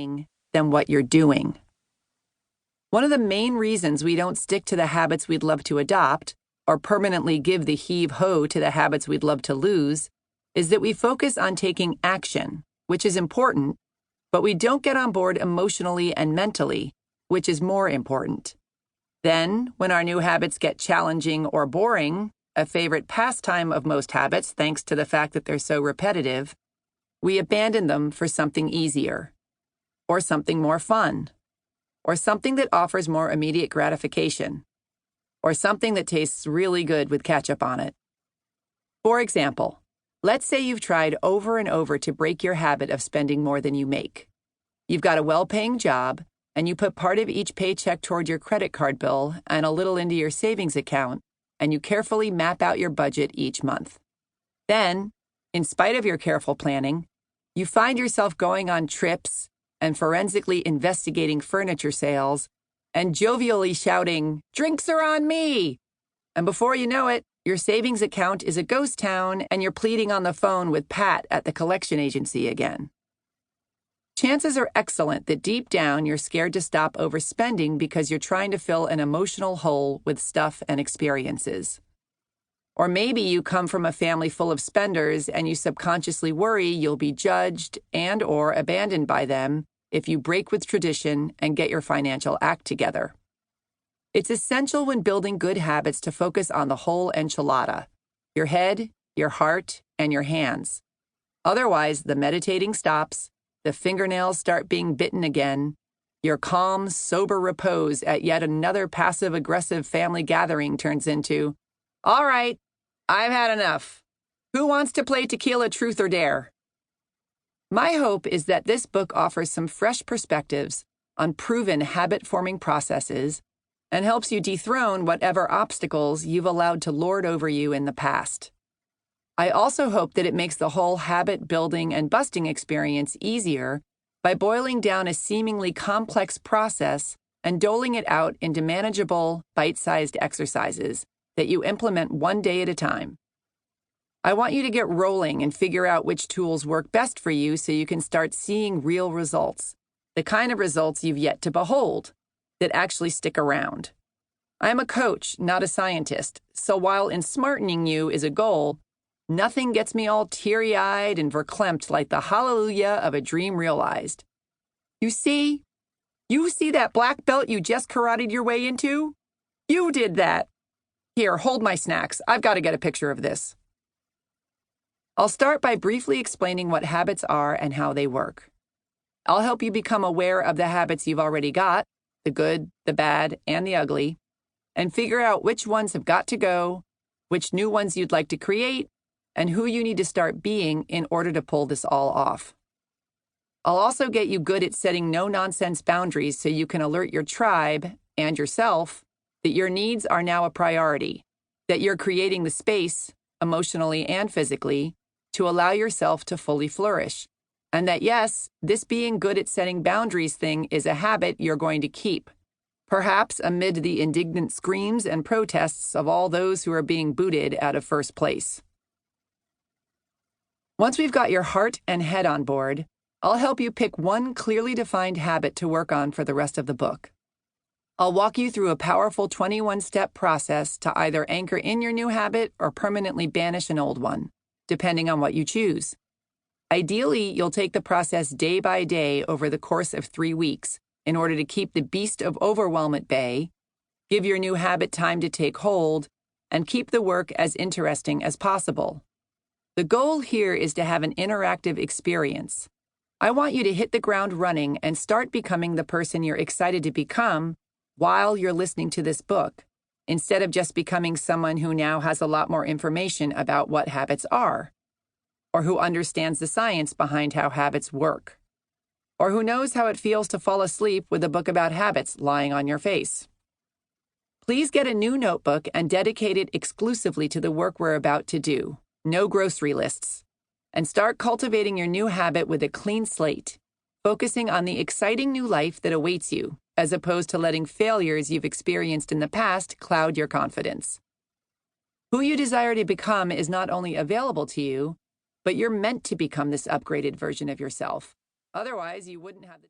saying than what you're doing. One of the main reasons we don't stick to the habits we'd love to adopt, or permanently give the heave-ho to the habits we'd love to lose, is that we focus on taking action, which is important, but we don't get on board emotionally and mentally, which is more important. Then, when our new habits get challenging or boring, a favorite pastime of most habits thanks to the fact that they're so repetitive, we abandon them for something easier, or something more fun, or something that offers more immediate gratification, or something that tastes really good with ketchup on it. For example, let's say you've tried over and over to break your habit of spending more than you make. You've got a well-paying job, and you put part of each paycheck toward your credit card bill and a little into your savings account, and you carefully map out your budget each month. Then, in spite of your careful planning, you find yourself going on trips and forensically investigating furniture sales and jovially shouting, "Drinks are on me!" And before you know it, your savings account is a ghost town and you're pleading on the phone with Pat at the collection agency again. Chances are excellent that deep down you're scared to stop overspending because you're trying to fill an emotional hole with stuff and experiences. Or maybe you come from a family full of spenders and you subconsciously worry you'll be judged and/or abandoned by them if you break with tradition and get your financial act together. It's essential when building good habits to focus on the whole enchilada: your head, your heart, and your hands. Otherwise, the meditating stops, the fingernails start being bitten again, your calm, sober repose at yet another passive-aggressive family gathering turns into, "All right, I've had enough. Who wants to play tequila truth or dare?" My hope is that this book offers some fresh perspectives on proven habit-forming processes and helps you dethrone whatever obstacles you've allowed to lord over you in the past. I also hope that it makes the whole habit building and busting experience easier by boiling down a seemingly complex process and doling it out into manageable, bite-sized exercises that you implement one day at a time. I want you to get rolling and figure out which tools work best for you so you can start seeing real results, the kind of results you've yet to behold, that actually stick around. I'm a coach, not a scientist, so while ensmartening you is a goal, nothing gets me all teary-eyed and verklempt like the hallelujah of a dream realized. You see that black belt you just karate'd your way into? You did that. Here, hold my snacks. I've got to get a picture of this. I'll start by briefly explaining what habits are and how they work. I'll help you become aware of the habits you've already got, the good, the bad, and the ugly, and figure out which ones have got to go, which new ones you'd like to create, and who you need to start being in order to pull this all off. I'll also get you good at setting no-nonsense boundaries so you can alert your tribe and yourself that your needs are now a priority, that you're creating the space, emotionally and physically, to allow yourself to fully flourish, and that yes, this being good at setting boundaries thing is a habit you're going to keep, perhaps amid the indignant screams and protests of all those who are being booted out of first place. Once we've got your heart and head on board, I'll help you pick one clearly defined habit to work on for the rest of the book. I'll walk you through a powerful 21-step process to either anchor in your new habit or permanently banish an old one, depending on what you choose. Ideally, you'll take the process day by day over the course of 3 weeks in order to keep the beast of overwhelm at bay, give your new habit time to take hold, and keep the work as interesting as possible. The goal here is to have an interactive experience. I want you to hit the ground running and start becoming the person you're excited to become while you're listening to this book, instead of just becoming someone who now has a lot more information about what habits are, or who understands the science behind how habits work, or who knows how it feels to fall asleep with a book about habits lying on your face. Please get a new notebook and dedicate it exclusively to the work we're about to do. No grocery lists. And start cultivating your new habit with a clean slate, focusing on the exciting new life that awaits you, as opposed to letting failures you've experienced in the past cloud your confidence. Who you desire to become is not only available to you, but you're meant to become this upgraded version of yourself. Otherwise, you wouldn't have the